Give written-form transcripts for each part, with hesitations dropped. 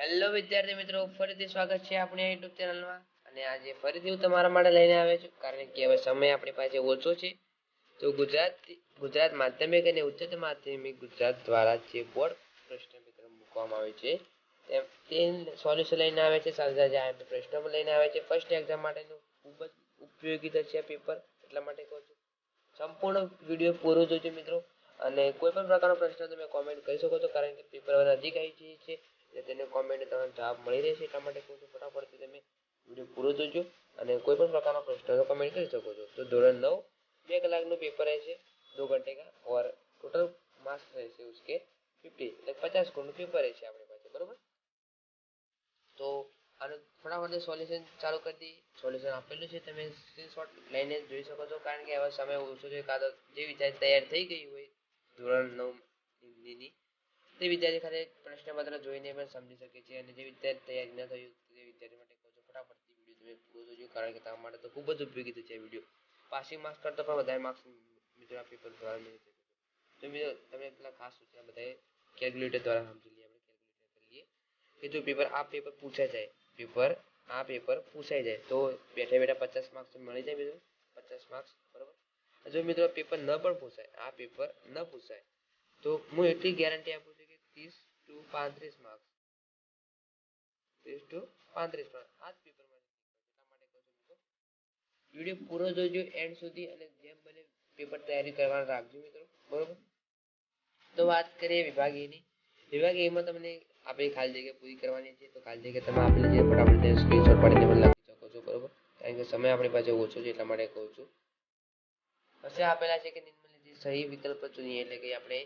Hello વિદ્યાર્થી મિત્રો, ફરીથી સ્વાગત છે આપણી યુટ્યુબ ચેનલમાં. અને આજે ફરીથી હું તમારા માટે લઈને આવ્યો છું, કારણ કે હવે સમય આપણી પાસે ઓછો છે. તો ગુજરાત માધ્યમિક અને ઉચ્ચતર માધ્યમિક ગુજરાત દ્વારા જે બોર્ડ પ્રશ્ન પત્ર મૂકવામાં આવે છે તે સોલ્યુશન લઈને આવે છે, સાથે સાથે આઈએમપી પ્રશ્નો પણ લઈને આવે છે. ફર્સ્ટ એક્ઝામ માટેનું ખૂબ જ ઉપયોગી થશે આ પેપર, એટલા માટે કહું છું સંપૂર્ણ વિડીયો પૂરો જોજો મિત્રો. અને કોઈ પણ પ્રકારનો પ્રશ્ન તમે કોમેન્ટ કરી શકો છો, કારણ કે પેપર હવે નજીક આવી ગઈ છે. તેને કોમેન્ટ તમને જવાબ મળી રહેશે, એટલા માટે કહું છું ફટાફટથી તમે વિડીયો પૂરો જોજો અને કોઈ પણ પ્રકારનો પ્રશ્ન કમેન્ટ કરી શકો છો. તો ધોરણ 9 2 કલાકનું પેપર રહેશે, 2 घंटे का, और टोटल मार्क्स રહેશે उसके 50, એટલે 50 ગુણનું પેપર રહેશે આપણી પાસે, બરોબર. તો આનું ફટાફટ સોલ્યુશન ચાલુ કરી દઈએ. સોલ્યુશન આપેલું છે, તમે સ્ક્રીનશોટ લઈને જોઈ શકો છો, કારણ કે હવે સમય ઓછો છે. કાં તો જે વિદ્યાર્થી તૈયાર થઈ ગઈ હોય ધોરણ 9 હિન્દીની, તે વિદ્યાર્થી ખાતે પ્રશ્નપત્ર જોઈને પણ સમજી શકે છે. અને જે વિદ્યાર્થી તૈયારી ન થયું તે વિદ્યાર્થી માટે કહું છું ફટાફટથી વિડીયો તમે પૂરો જોજો, કારણ કે તમારા માટે તો ખૂબ જ ઉપયોગી થશે વિડીયો. પાસિંગ માર્ક્સ કરતાં પણ વધારે માર્ક્સ મિત્રો આ પેપર દ્વારા મળી શકે છે. તો મિત્રો તમે પેલા ખાસ સૂચના બધાએ કેલ્ક્યુલેટર દ્વારા સમજી લઈએ. આપણે કેલ્ક્યુલેટર કરી લઈએ કે જો પેપર પૂછાઈ જાય તો બેઠા બેઠા 50 માર્ક્સ મળી જાય મિત્રો, 50 માર્ક્સ, બરોબર. જો મિત્રો પેપર ન પણ પૂછાય, આ પેપર ન પૂછાય તો હું એટલી ગેરંટી આપું છું કે 30 to 35 માર્ક્સ, 30 to 35 માર્ક્સ આ જ પેપરમાં. એટલા માટે કહું છું મિત્રો વિડીયો પૂરો જોજો એન્ડ સુધી, અને જેમ બને પેપર તૈયારી કરવાનું રાખજો મિત્રો, બરોબર. તો વાત કરીએ વિભાગ એ ની. વિભાગ એ માં તમને આપણી ખાલી જગ્યા પૂરી કરવાની છે. તો ખાલી જગ્યા તમે આપેલી છે ફટાફટ સ્ક્રીનશોટ પાડીને પણ લખી શકો છો, બરોબર, કારણ કે સમય આપણી પાસે ઓછો છે, એટલા માટે કહું છું. પછી આપેલા છે કે નિમ્નલિખિત સહી વિકલ્પ ચૂનીએ, એટલે કે આપણે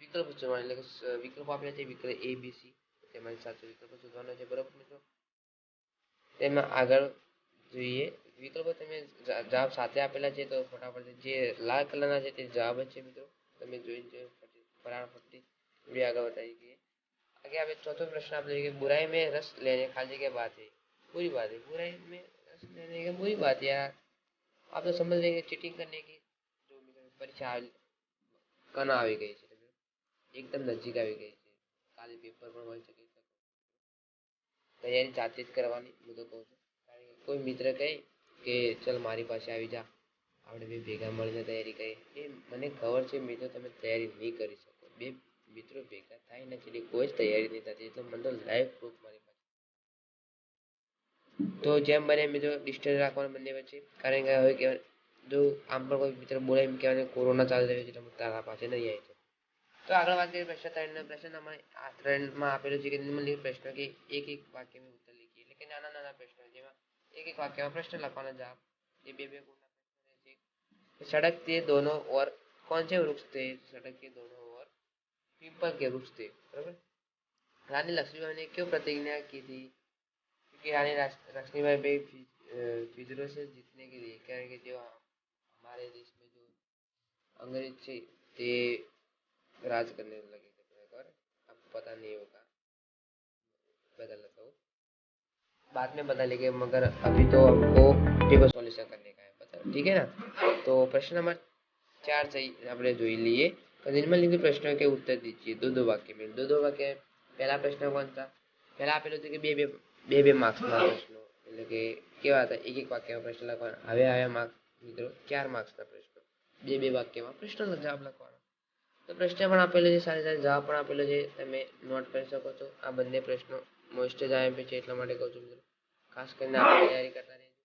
વિકલ્પ ચૂનવાનો, એટલે કે વિકલ્પો આપેલા છે વિકલ્પ A B C, તેમાંથી સાચો વિકલ્પ શોધવાનો છે, બરોબર મિત્રો. તેમાં આગળ જોઈએ વિકલ્પો, તમે જવાબ સાથે આપેલા છે તો ફટાફટ જે લાલ કલરના છે તે જવાબ જ છે મિત્રો. તમે જોઈને ફટાફટથી વિડીયો આગળ વધારી ગઈએ. आगे आप चौथा प्रश्न आप देखिए, बुराई में रस लेने खाली जगह बात है, बुरी बात है, बुराई में रस लेने की बुरी बात यार, आप तो समझ लेंगे चीटिंग करने की जो परीक्षा कना આવી ગઈ છે, એકદમ નજીક આવી ગઈ છે. કાલે પેપર પણ હોઈ શકે છે, તૈયારી જાતે જ કરવાની હું તો કહું છું. કારણ કે કોઈ મિત્ર કહે કે ચલ મારી પાસે આવી જા, આપણે બે ભેગા મળીને તૈયારી કરીએ, એ મને ખબર છે મિત્રો તમે તૈયારી નહીં કરી શકો. બે મિત્રો ભેગા થાય ને એટલે કોઈ જ તૈયારી નહીં થતી, એટલે મને તો લાઈવ પ્રૂફ મારી પાસે. તો જેમ બને મિત્રો ડિસ્ટન્સ રાખવાનું બંને વચ્ચે, કારણ કે હવે કહેવાય જો આમ પણ કોઈ મિત્ર બોલે એમ કહેવાય કોરોના ચાલી રહ્યો છે એટલે તારા પાસે નહીં આવી છે. તો આગળ વાત કરીએ પ્રશ્ન 3 પ્રશ્ન નંબર 3 આપેલું છે કે નિમ્નલિખિત પ્રશ્ન કે એક એક વાક્યમાં ઉત્તર લખીએ, એટલે કે નાના નાના પ્રશ્નો જેમાં એક એક વાક્યમાં પ્રશ્ન લખવાનો જવાબ, એ બે ગુણના પ્રશ્ન છે. सड़क के दोनों ओर कौन से वृक्ष थे, सड़क के दोनों ओर पीपल के वृक्ष थे, बराबर. रानी लक्ष्मीबाई ने क्यों प्रतिज्ञा की थी, क्योंकि रानी लक्ष्मीबाई भी पिंजरों से जीतने के लिए, कारण કે जो हमारे देश में जो अंग्रेज थे ते राज करने लगे थे, बराबर. आपको पता नहीं होगा, बता लेता हूँ, बाद में बता लेंगे, मगर अभी तो हमको पेपर सॉल्यूशन करने का है, पता, ठीक है ना. तो प्रश्न नंबर 4 से આપણે જોઈ લઈએ. તો નિમ્નલિખિત પ્રશ્નો કે ઉત્તર દીजिए दो वाक्य में, दो वाक्य. पहला प्रश्न कौन था, पहला આપેલું હતું કે બે માર્ક્સના પ્રશ્નો, એટલે કે કેવા હતા, એક એક વાક્યમાં પ્રશ્ન લખવાના. હવે આવ્યા માર્ક્સ મિત્રો 4 માર્ક્સના પ્રશ્નો, બે વાક્યમાં પ્રશ્નનો જવાબ લખવાનો. તો પ્રશ્ન પણ આપેલો છે, સાથે સાથે જવાબ પણ આપેલો છે, તમે નોટ કરી શકો છો. આ બંને પ્રશ્નો મોસ્ટ જ આઈએમપી છે, એટલા માટે કહું છું મિત્રો ખાસ કરીને આપણે તૈયારી કરતા રહેજો.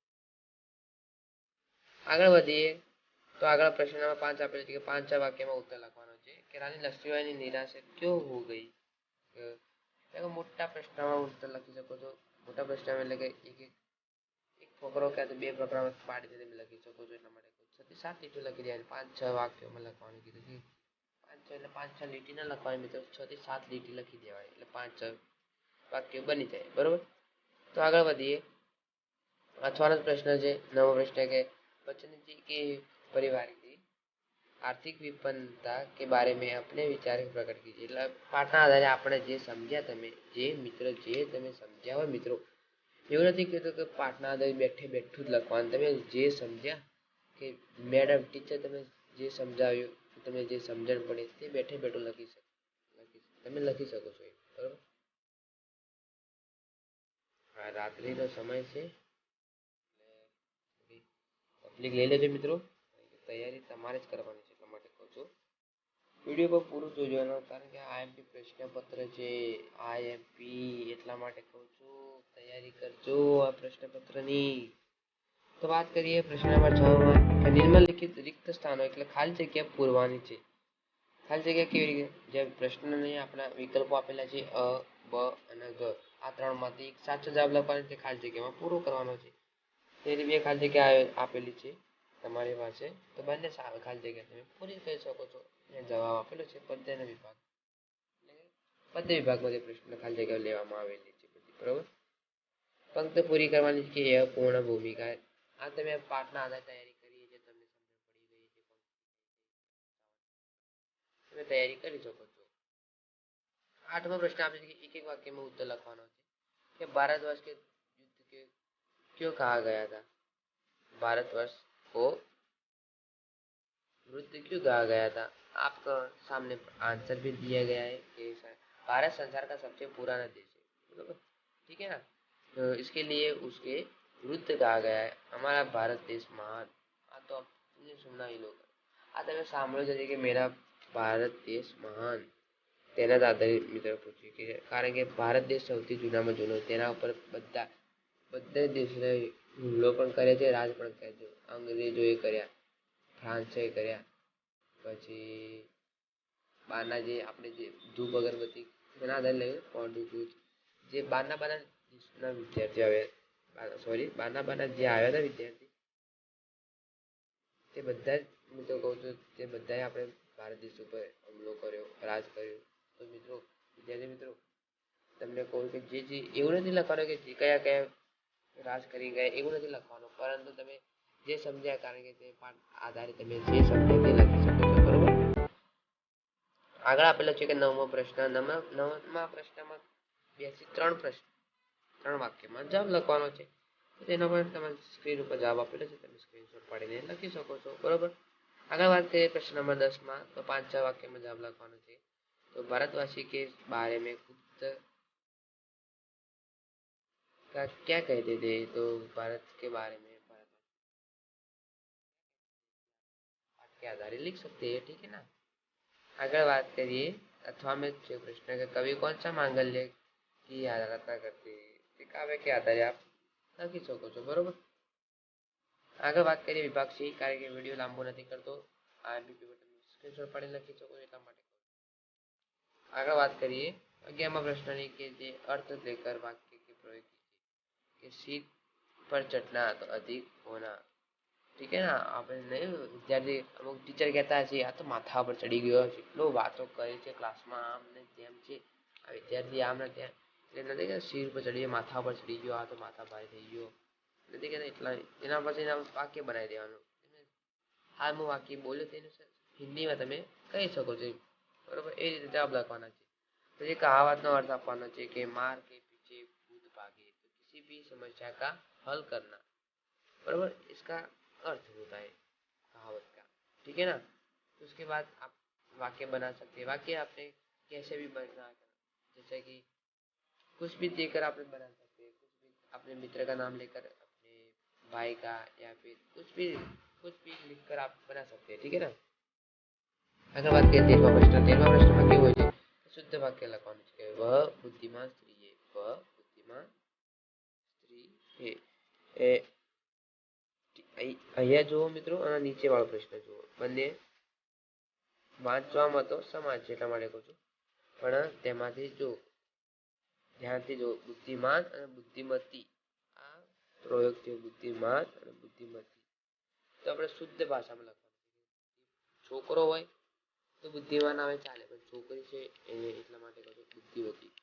આગળ વધીએ તો આગળ પ્રશ્ન નંબર 5 આપેલો છે કે 5 વાક્યમાં ઉત્તર લખવાનો છે કે રાની લક્ષ્મીબાઈની નિરાશા ક્यों हो गई. મોટા પ્રશ્નમાં ઉત્તર લખી શકો છો. મોટા પ્રશ્ન એટલે કે એક ફકરો કે બે પ્રકરણ પાડીને તમે લખી શકો છો, એટલા માટે 6 થી 7 લીટીઓ લખી દેવાની, 5-6 વાક્યોમાં લખવાનું કીધું છે. 5-6 એટલે 5-6 લીટી ના લખવાની મિત્રો, 6 થી 7 લીટી લખી દેવાય એટલે 5-6 વાક્યો બની જાય, બરોબર. તો આગળ વધીએ. અથવાનો પ્રશ્ન છે, નવો પ્રશ્ન કે बच्चन जी के परिवार की आर्थिक विपन्नता के बारे में अपने विचार प्रकट कीजिए. એટલે પાઠના આધારે આપણે જે સમજ્યા, તમે જે મિત્ર જે તમે સમજ્યા હોય મિત્રો, એવું નથી કહેતો કે પાઠના આધારે બેઠું જ લખવાનું. તમે જે સમજ્યા કે મેડમ ટીચર તમે જે સમજાવ્યું, તમે જે સમજણ પડી તે બેઠું લખી શકો, તમે લખી શકો છો, બરોબર. રાત્રિનો સમય છે, તકલીફ લઈ લેજો મિત્રો. તૈયારી તમારે જ કરવાની છે, એટલા માટે કહું છું વિડીયો પર પૂરું જોજો. કારણ કે આઈએમપી પ્રશ્નપત્ર છે, આઈએમપી એટલા માટે કહું છું તૈયારી કરજો આ પ્રશ્નપત્રની. તો વાત કરીએ પ્રશ્ન નંબર 6 માં કે નિમ્નલિખિત રિક્ત સ્થાનો એટલે ખાલી જગ્યા પૂરવાની છે. ખાલી જગ્યા કેવી રીતે? જે પ્રશ્નને આપણા વિકલ્પો આપેલા છે અ, બ અને ગ, આ ત્રણમાંથી સાચો જવાબ લખવાનો છે, ખાલી જગ્યામાં પૂરો કરવાનો છે. તેની બે ખાલી જગ્યા આપેલી છે તમારી પાસે, તો બંને ખાલી જગ્યા તમે પૂરી કરી શકો છો. જવાબ આપેલો છે પદ્ય વિભાગ, પદ્ય વિભાગમાં પ્રશ્ન ખાલી જગ્યા લેવામાં આવેલી છે બધી, બરોબર. ફક્ત પૂરી કરવાની છે અપૂર્ણ ભૂમિકા. આ તમે પાઠના આધારે તૈયારી કરી છે, તમને સમજ પડી ગઈ છે, તમે તૈયારી કરી શકો છો. 8મો પ્રશ્ન આપે છે કે એક એક વાક્યમાં ઉત્તર લખવાનો છે कि भारतवर्ष के युद्ध के क्यों कहा गया था? भारतवर्ष को युद्ध क्यों कहा गया था? आपका सामने आंसर भी दिया गया है कि भारत संसार का सबसे पुराना देश है, ठीक है ना. तो इसके लिए उसके युद्ध कहा गया है. हमारा भारत देश महान. આ તો આપને સુનના ही लोग આ તમે સાંભળ્યું છે કે મેરા ભારત દેશ મહાન, તેના જ આધારે મિત્રો પૂછ્યું કે કારણ કે ભારત દેશ સૌથી જૂનામાં જૂનો, તેના ઉપર બધા દેશને હુમલો પણ કરે છે, રાજ પણ કરે છે. અંગ્રેજોએ કર્યા, ફ્રાન્સે કર્યા, પછી બહારના જે આપણે જે ધૂપ અગરબત્તી તેના આધારે લઈએ પોર્ટુગીઝ, જે બહારના દેશના વિદ્યાર્થીઓ આવ્યા, સોરી બહારના જે આવ્યા હતા વિદ્યાર્થી, તે બધા જ મિત્રો કહું છું તે બધાએ આપણે ભારત દેશ ઉપર હુમલો કર્યો, રાજ કર્યો. તો મિત્રો વિદ્યાર્થી મિત્રો તમને કહું કે જે એવું નથી લખવાનું કે જે કયા કયા રાજ કરી ગયા એવું નથી લખવાનું, પરંતુ તમે જે સમજ્યા, કારણ કે તે પાઠ આધારે તમે જે સમજ્યા તે લખી શકો છો, બરોબર. આગળ આપેલો છે કે 9મો પ્રશ્ન. 9મા પ્રશ્નમાં 2 થી 3 પ્રશ્ન 3 વાક્યમાં જવાબ લખવાનો છે. તેનો પણ તમે સ્ક્રીન ઉપર જવાબ આપેલો છે, તમે સ્ક્રીનશોટ પાડીને લખી શકો છો, બરોબર. આગળ વાત કરીએ પ્રશ્ન નંબર 10માં, તો 5-6 વાક્યમાં જવાબ લખવાનો છે. तो भारतवासी के बारे में गुप्त का क्या कहते थे? तो भारत के बारे में भारत के आधार लिख सकते हैं, ठीक है ना. આગળ વાત કરીએ अथवा में जो प्रश्न है कवि कौन सा मांगल्य की आराधना करते हैं? काव्य के आधारे आप લખી શકો છો, બરોબર. આગળ વાત કરીએ વિભાગ સી, કારણ કે વિડીયો લાંબો નથી કરતો, આ બીપી બટન સ્ક્રીનશોટ પાડીને લખી શકો એટલા માટે. આગળ વાત કરીએ 11મા પ્રશ્નની કે જે अर्थ देकर वाक्य के प्रयोग कि सीट पर चढ़ना तो अधिक होना, ठीक है ना. આપણે નહીં વિદ્યાર્થી અમુક ટીચર કહેતા હશે આ તો માથા પર ચડી ગયો, એટલો વાતો કરે છે ક્લાસમાં આમ ને તેમ છે, આ વિદ્યાર્થી આમ ને તેમ, એટલે નથી કે સીટ પર ચડી માથા પર ચડી ગયો, આ તો માથા ભારે થઈ ગયો નથી કહેતા. એટલા એના પછી વાક્ય બનાવી દેવાનું. હાલ હું વાક્ય બોલ્યો તેનું હિન્દીમાં તમે કહી શકો છો, બરોબર. એ રીતે જવાબ લખવાના છે. પછી કહાવતનો अर्थ આપવાનો છે કે मार के पीछे भूत भागे तो किसी भी समस्या का हल करना, बराबर. इसका अर्थ होता है कहावत का, ठीक है ना. तो उसके बाद आप वाक्य बना सकते हैं. वाक्य आपने कैसे भी बना, जैसे कि कुछ भी देकर आपने बना सकते हैं, कुछ भी अपने मित्र का नाम लेकर, अपने भाई का, या फिर कुछ भी लिखकर आप बना सकते हैं, ठीक है ना. આગળ વાત કરીએ 13મા પ્રશ્ન. 13મા પ્રશ્નમાં કેવું હોય છે? શુદ્ધ વાક્ય લખવાનું છે કે વહ બુદ્ધિમાન સ્ત્રી है, वह बुद्धिमान स्त्री है. એ અહીંયા જુઓ મિત્રો, અને નીચે વાળો પ્રશ્ન જુઓ, બંને વાંચવામાં તો સમાન છે એટલા માટે કહું છું, પણ તેમાંથી જો ધ્યાનથી જો બુદ્ધિમાન અને બુદ્ધિમતી, આ પ્રયોગ છે બુદ્ધિમાન અને બુદ્ધિમતી, તો આપણે શુદ્ધ ભાષામાં લખવાનું. છોકરો હોય તો બુદ્ધિમાન આવે ચાલે, પણ છોકરી છે એને એટલા માટે કહું છું બુદ્ધિવતી.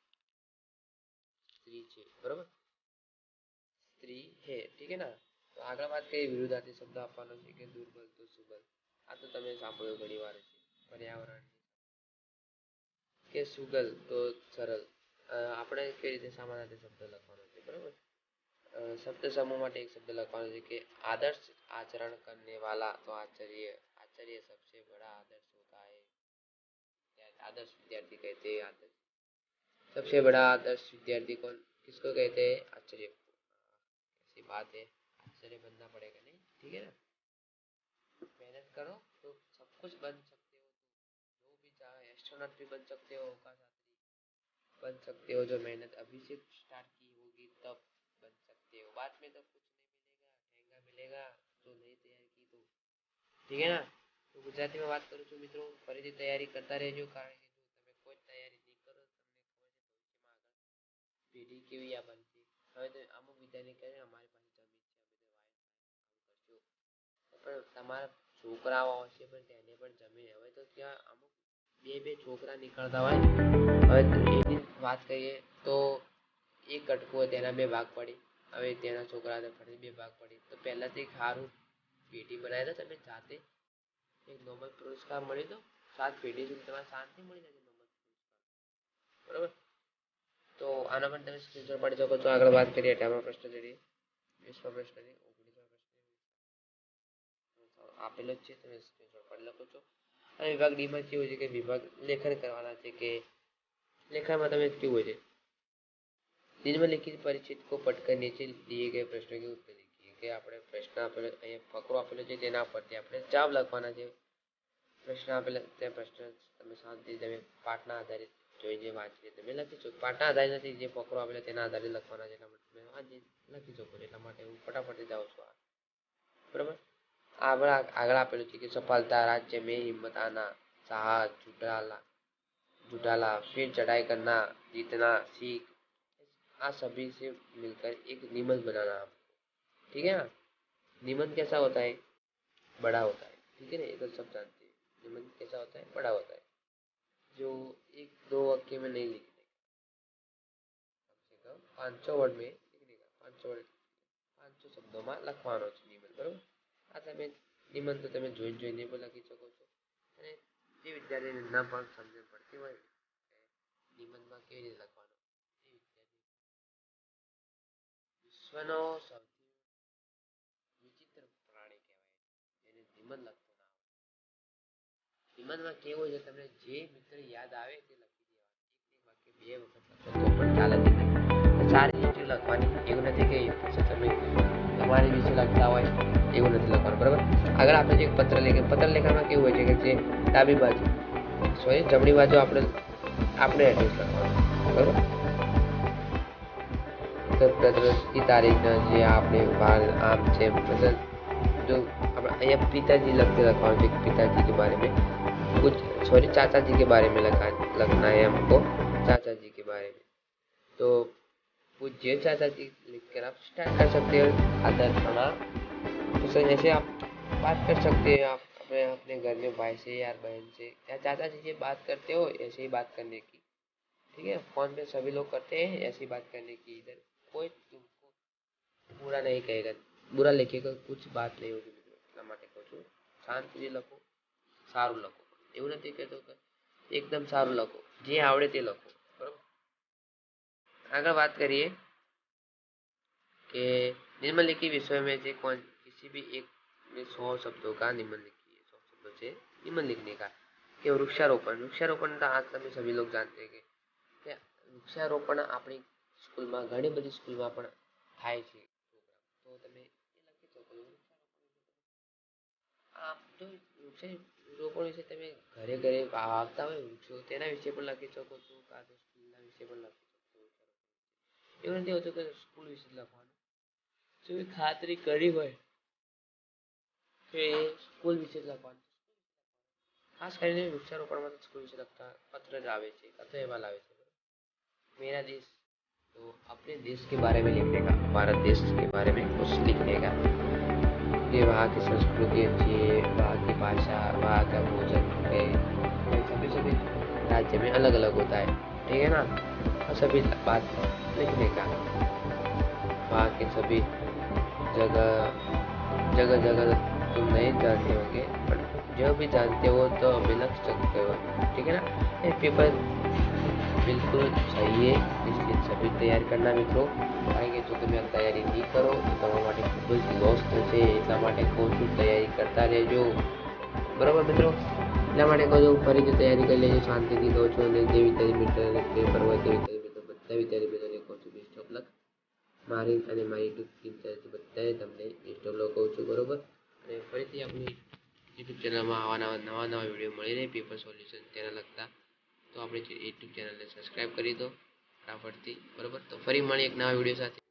સ્ત્રી છે, બરોબર, સ્ત્રી હે, ઠીક હે ના. તો આગળ વાત કરીએ વિરુદ્ધાર્થી શબ્દ આપવાનો છે કે દુર્બલ તો સુબલ. આ તો તમે સાંભળ્યું ઘણી વાર છે. પર્યાવરણ કે સુગલ તો સરળ. આપણે કઈ રીતે સમાનાર્થી શબ્દ લખવાનો છે, બરોબર. શબ્દ સમૂહ માટે એક શબ્દ લખવાનો છે કે आदर्श आचरण करने वाला तो आचार्य, आचार्य सबसे बड़ा आदर्श होता है. आदर्श विद्यार्थी कहते हैं आदर्श, सबसे बड़ा आदर्श विद्यार्थी कौन किसको कहते हैं? आचार्य को. बात है, आश्चर्य बनना पड़ेगा नहीं, ठीक है ना। मेहनत करो तो सब कुछ बन सकते हो, जो भी चाहे एस्ट्रोनॉट भी बन सकते हो, अवकाश बन सकते हो। जो मेहनत अभी से स्टार्ट की होगी तब बन सकते हो, बाद में तो कुछ नहीं मिलेगा, महंगा मिलेगा जो नहीं तैयारी की तो, ठीक है ना। तो गुजराती में बात करूँ છું મિત્રો, ફરીથી તૈયારી કરતા રહેજો, કારણ કે જો તમે કોઈ તૈયારી નહીં કરો તમને ખબર છે ભવિષ્યમાં આગળ પેઢી કેવી આ બનશે। હવે તો અમુક વિદ્યાર્થી કહે અમારી પાસે જમીન છે અમે તો વાય કરશું, પણ તમારા છોકરાઓ હશે પણ તેને પણ જમીન, હવે તો ત્યાં અમુક બે બે છોકરા નીકળતા હોય। હવે એની વાત કરીએ તો એક કટકો તેના બે ભાગ પડી, હવે તેના છોકરા ફરી બે ભાગ પડી, તો પહેલાથી સારું પેઢી બનાવી દો તમે જાતે, એક નોબલ પુરસ્કાર મળી દો, 7 પેઢી સુધી તમારે શાંતિ મળી જશે નોબલ પુરસ્કાર, બરોબર। તો આના પણ તમે સ્ક્રીનશોટ પાડી શકો છો। આગળ વાત કરીએ 18મા પ્રશ્ન જોઈએ, 20મા પ્રશ્નની 19મા પ્રશ્ન આપેલો જ છે, તમે સ્ક્રીનશોટ પાડી લખો છો। અને વિભાગ ડી માં કેવું છે કે વિભાગ લેખન કરવાના છે, કે लेखन में તમે કેવું હોય છે, निम्नलिखित परिचित को पढ़कर नीचे दिए गए प्रश्नों के उत्तर लिखिए, કે આપણે પ્રશ્ન આપેલો અહીંયા ફકરો આપેલો છે તેના પરથી આપણે જવાબ લખવાના છે। પ્રશ્ન આપેલો તે પ્રશ્ન તમે શાંતિથી તમે પાઠના આધારિત જોઈને વાંચીને તમે લખી શકો, પાઠના આધારિત નથી, જે ફકરો આપેલો તેના આધારિત લખવાના છે, એટલા માટે તમે વાંચી લખી શકો છો, એટલા માટે હું ફટાફટ જાઉં છું આ, બરાબર। આગળ આપેલું છે કે સફलता राज्य में हिम्मत आना, साहस जुटाला, फिर चढ़ाई करना, जीतना, सीख, आ सभी से मिलकर एक निबंध बनाना आपको, ठीक है ना। निबंध कैसा होता है, बड़ा होता है, ठीक है ना, ये तो सब जानते हैं। निबंध कैसा होता है, बड़ा होता है, जो एक दो वाक्य में नहीं लिखने का, कम से कम 500 वर्ड में लिखने का, 500 शब्दों में લખવાનો છે નિબંધ, બરોબર। આ તમે નિબંધ તો તમે જોઈને પણ લખી શકો છો, અને જે વિદ્યાર્થીને ન પણ સમજણ પડતી હોય નિબંધમાં કેવી રીતે લખવાનો, એ વિદ્યાર્થી વિશ્વનો સૌથી વિચિત્ર પ્રાણી કહેવાય, જેને નિબંધ લખતો ના આવડે। નિબંધમાં કેવું છે, તમને જે મિત્ર યાદ આવે તે લખી દેવાનું, એક વાક્ય બે વખત લખો તો પણ ચાલે છે, સારી રીતે લખવાની, એવું નથી કે તમે તમારી વિશે લખતા હોય એવું નથી લખવાનું, બરાબર। આગળ આપણે જે પત્ર લેખનમાં કેવું હોય છે કે જે ડાબી બાજુ જમણી બાજુ આપણે એડ્રેસ લખવાનું, બરાબર। તો પત્રની તારીખ જે આપણે આમ છે, जो यहाँ पिताजी लखवाना है, पिताजी के बारे में कुछ चाचा जी के बारे में लिखना है हमको, चाचा जी के बारे में। तो पूज्य चाचा जी लिखकर आप स्टार्ट कर सकते हो, आदर प्रणाम, तो जैसे आप बात कर सकते हैं, आप अपने घर में भाई से या बहन से या चाचा जी से बात करते हो, ऐसे ही बात करने की, ठीक है। फोन पे सभी लोग करते हैं ऐसी बात करने की, इधर कोई तुमको बुरा नहीं कहेगा, बुरा लिखेगा कुछ बात नहीं होगी, એટલા માટે કહું છું શાંતિથી લખો, સારું લખો, એવું નથી કહેતો કે એકદમ સારું લખો, જે આવડે તે લખો, બરાબર। આગળ વાત કરીએ कि निम्नलिखित विषय में से कौन किसी भी एक में 100 शब्दों का निबंध लिखिए, 100 शब्दों से निबंध लिखने का। कि वृक्षारोपण तो आज તમે सभी लोग जानते हैं कि वृक्षारोपण આપણી સ્કૂલમાં ઘણી બધી સ્કૂલમાં પણ થાય છે, તો તમે એ લખી શકો છો। આ તો વૃક્ષારોપણ વિશે તમે ઘરે ઘરે વાવતા હોય વૃક્ષો, તેના વિશે પણ લખી શકો છો, કાં તો સ્કૂલના વિશે પણ લખી શકો છો। એવું નથી હોતું કે સ્કૂલ વિશે લખવાનું, જો ખાતરી કરી હોય કે સ્કૂલ વિશે લખવાનું, ખાસ કરીને વૃક્ષારોપણમાં સ્કૂલ વિશે લખતા पत्र જ આવે છે, કાં તો અહેવાલ આવે છે। मेरा देश, तो अपने देश के बारे में लिखने का, भारत देश के बारे में कुछ लिखने का, कि वहाँ की संस्कृति अच्छी है, वहाँ की भाषा, वहाँ का भोजन है, सभी राज्य में अलग अलग होता है, ठीक है ना। और सभी बात लिखने का, वहाँ के सभी जगह तुम नहीं जानते होंगे, पर जो भी जानते हो तो अभी लिख सकते हो, ठीक है ना। ये पेपर बिल्कुल सही है, इसलिए सभी तैयारी करना मित्रों, કારણ કે જો તમે આ તૈયારી નહીં કરો તો તમારા માટે ખૂબ જ લોસ થશે, એટલા માટે કહું છું તૈયારી કરતા રહેજો, બરાબર મિત્રો। એટલા માટે કહું છું ફરીથી તૈયારી કરી લેજો, શાંતિથી કહું છું, અને જે વિદ્યાર્થી મિત્રોને પેપર હોય તે વિદ્યાર્થી મિત્રો બધા વિદ્યાર્થી મિત્રોને કહું છું બેસ્ટ ઓફ લક, મારી અને મારી યુટ્યુબ ટીમ તરફથી અત્યારે તમને બેસ્ટ ઓફ લક કહું છું, બરોબર. અને ફરીથી આપણી યુટ્યુબ ચેનલમાં આવા નવા વિડીયો મળી રહે પેપર સોલ્યુશન તેના લગતા, તો આપણી યુટ્યુબ ચેનલને સબસ્ક્રાઈબ કરી દો ફટાફટથી, બરોબર. તો ફરી મળી એક નવા વિડીયો સાથે.